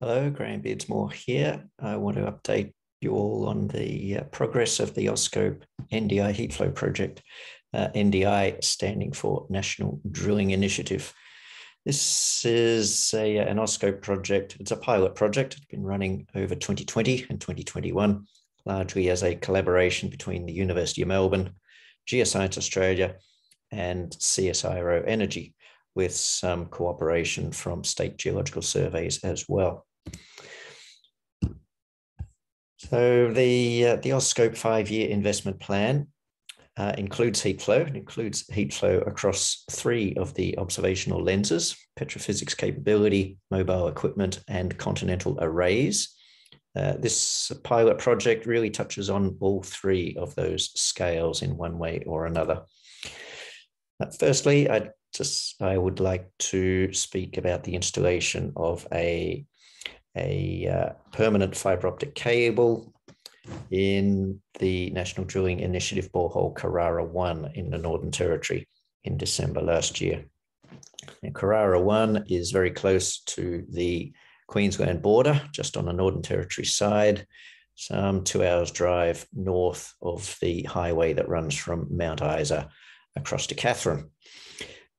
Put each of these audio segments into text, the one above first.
Hello, Graeme Beardsmore here. I want to update you all on the progress of the AuScope NDI Heatflow project, NDI standing for National Drilling Initiative. This is an AuScope project. It's a pilot project. It's been running over 2020 and 2021, largely as a collaboration between the University of Melbourne, Geoscience Australia, and CSIRO Energy, with some cooperation from state geological surveys as well. So the AuScope 5-year investment plan includes Heatflow. It includes Heatflow across 3 of the observational lenses: petrophysics capability, mobile equipment, and continental arrays. This pilot project really touches on all 3 of those scales in one way or another. Firstly, I would like to speak about the installation of a permanent fibre optic cable in the National Drilling Initiative borehole Carrara 1 in the Northern Territory in December last year. And Carrara 1 is very close to the Queensland border, just on the Northern Territory side, some 2 hours drive north of the highway that runs from Mount Isa across to Katherine.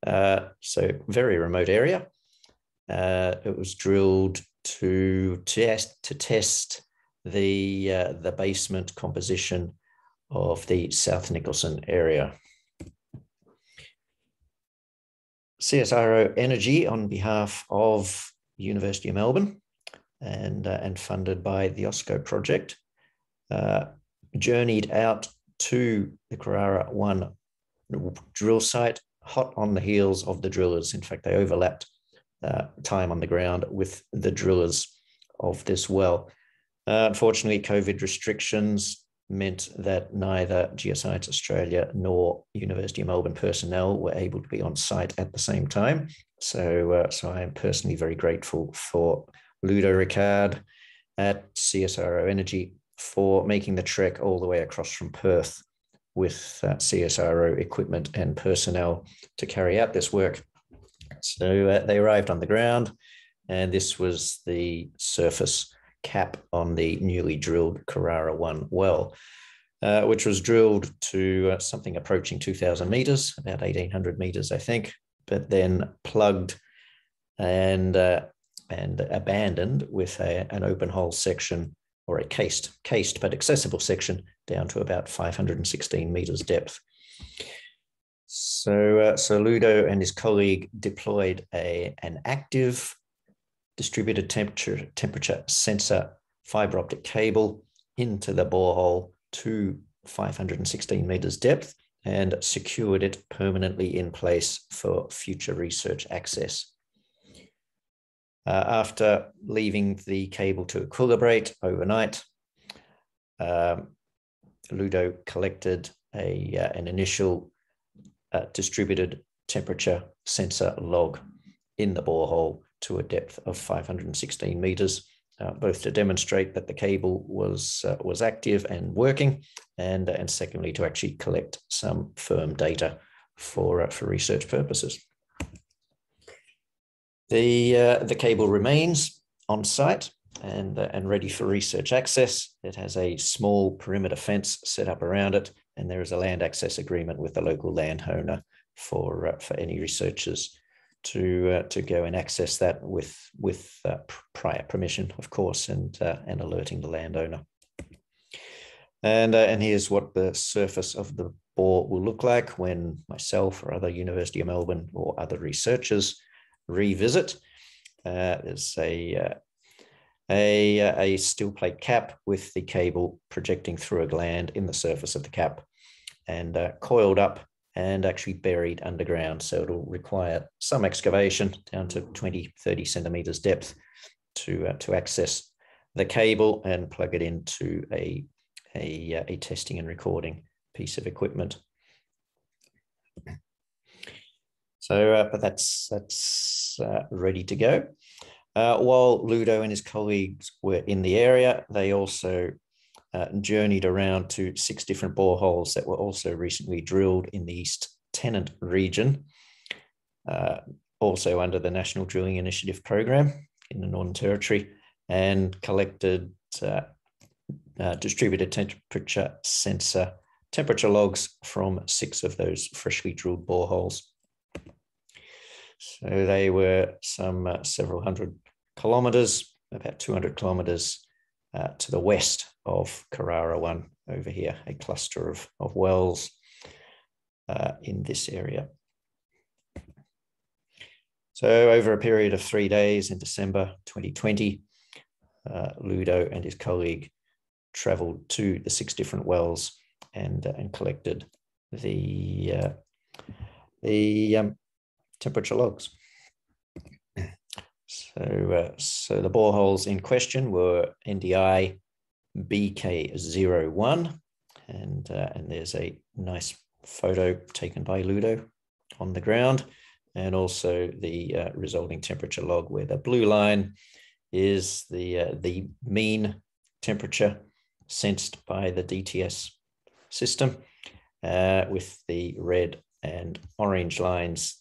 So very remote area. It was drilled to test the basement composition of the South Nicholson area. CSIRO Energy, on behalf of the University of Melbourne and funded by the AuScope project, journeyed out to the Carrara 1 drill site, hot on the heels of the drillers. In fact, they overlapped time on the ground with the drillers of this well. Unfortunately, COVID restrictions meant that neither Geoscience Australia nor University of Melbourne personnel were able to be on site at the same time. So I am personally very grateful for Ludo Ricard at CSIRO Energy for making the trek all the way across from Perth with CSIRO equipment and personnel to carry out this work. So they arrived on the ground, and this was the surface cap on the newly drilled Carrara 1 well, which was drilled to something approaching 2,000 meters, about 1,800 meters, I think, but then plugged and abandoned with an open hole section, or a cased but accessible section, down to about 516 meters depth. So Ludo and his colleague deployed an active distributed temperature sensor fiber optic cable into the borehole to 516 meters depth and secured it permanently in place for future research access. After leaving the cable to equilibrate overnight, Ludo collected an initial distributed temperature sensor log in the borehole to a depth of 516 meters, both to demonstrate that the cable was active and working, and secondly, to actually collect some firm data for research purposes. The cable remains on site and ready for research access. It has a small perimeter fence set up around it, and there is a land access agreement with the local landowner for any researchers to go and access that with prior permission, of course, and alerting the landowner. And here's what the surface of the bore will look like when myself or other University of Melbourne or other researchers revisit. There's a steel plate cap with the cable projecting through a gland in the surface of the cap and coiled up and actually buried underground. So it'll require some excavation down to 20-30 centimeters depth to access the cable and plug it into a testing and recording piece of equipment. So, but that's ready to go. While Ludo and his colleagues were in the area, they also journeyed around to 6 different boreholes that were also recently drilled in the East Tennant region, also under the National Drilling Initiative program in the Northern Territory, and collected distributed temperature sensor temperature logs from 6 of those freshly drilled boreholes. So they were some several hundred kilometers, about 200 kilometers to the west of Carrara 1 over here, a cluster of wells in this area. So over a period of 3 days in December 2020, Ludo and his colleague traveled to the 6 different wells and collected the temperature logs. So the boreholes in question were NDI BK01, and there's a nice photo taken by Ludo on the ground, and also the resulting temperature log, where the blue line is the mean temperature sensed by the DTS system, with the red and orange lines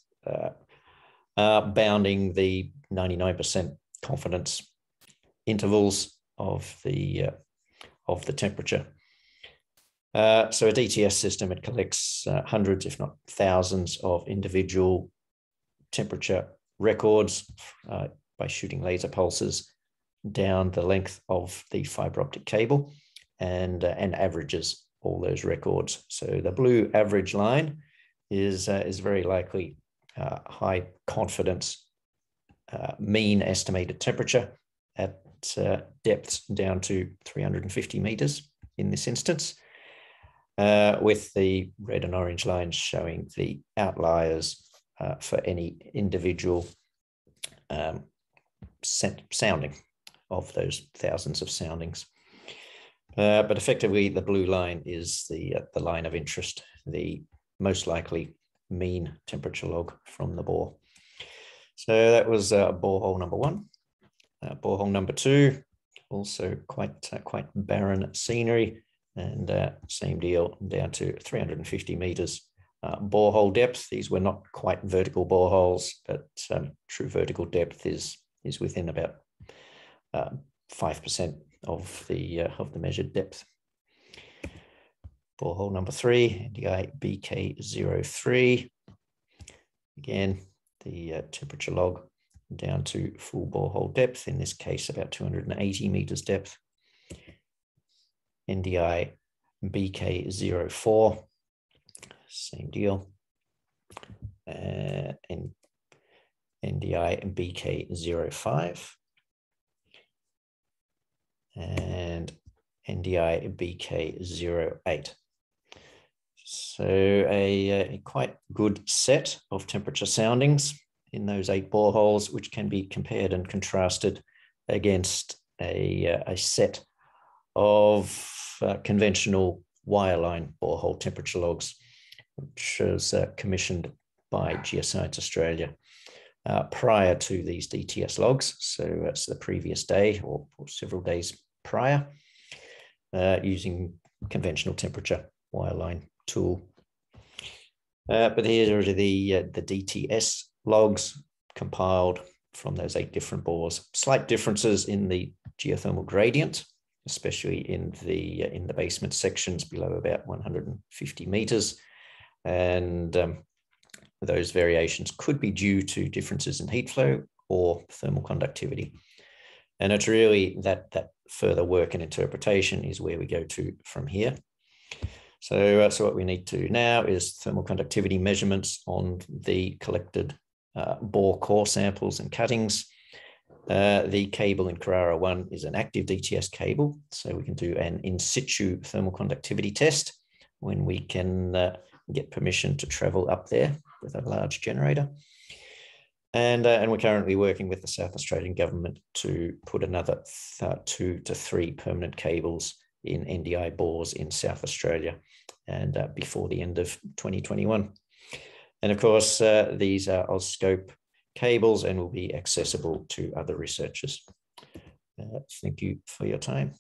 bounding the 99% confidence intervals of the temperature. So a DTS system, it collects hundreds, if not thousands, of individual temperature records by shooting laser pulses down the length of the fiber optic cable, and averages all those records. So the blue average line is very likely high confidence mean estimated temperature at depths down to 350 meters in this instance, with the red and orange lines showing the outliers for any individual sounding of those thousands of soundings. But effectively, the blue line is the line of interest, the most likely mean temperature log from the bore. So that was borehole number 1. Borehole number 2, also quite barren scenery, and same deal, down to 350 meters borehole depth. These were not quite vertical boreholes, but true vertical depth is within about 5% of the measured depth. Borehole number 3, NDI BK03. Again, the temperature log down to full borehole depth, in this case about 280 meters depth. NDI BK04, same deal. And NDI BK05. And NDI BK08. So a quite good set of temperature soundings in those 8 boreholes, which can be compared and contrasted against a set of conventional wireline borehole temperature logs, which was commissioned by Geoscience Australia prior to these DTS logs. So that's the previous day or several days prior, using conventional temperature wireline tool. But here are the DTS logs compiled from those 8 different bores. Slight differences in the geothermal gradient, especially in the basement sections below about 150 meters, and those variations could be due to differences in heat flow or thermal conductivity. And it's really that further work and interpretation is where we go to from here. So what we need to do now is thermal conductivity measurements on the collected bore core samples and cuttings. The cable in Carrara 1 is an active DTS cable, so we can do an in situ thermal conductivity test when we can get permission to travel up there with a large generator. And we're currently working with the South Australian government to put another 2 to 3 permanent cables in NDI bores in South Australia, and before the end of 2021. And of course, these are AuScope cables and will be accessible to other researchers. Thank you for your time.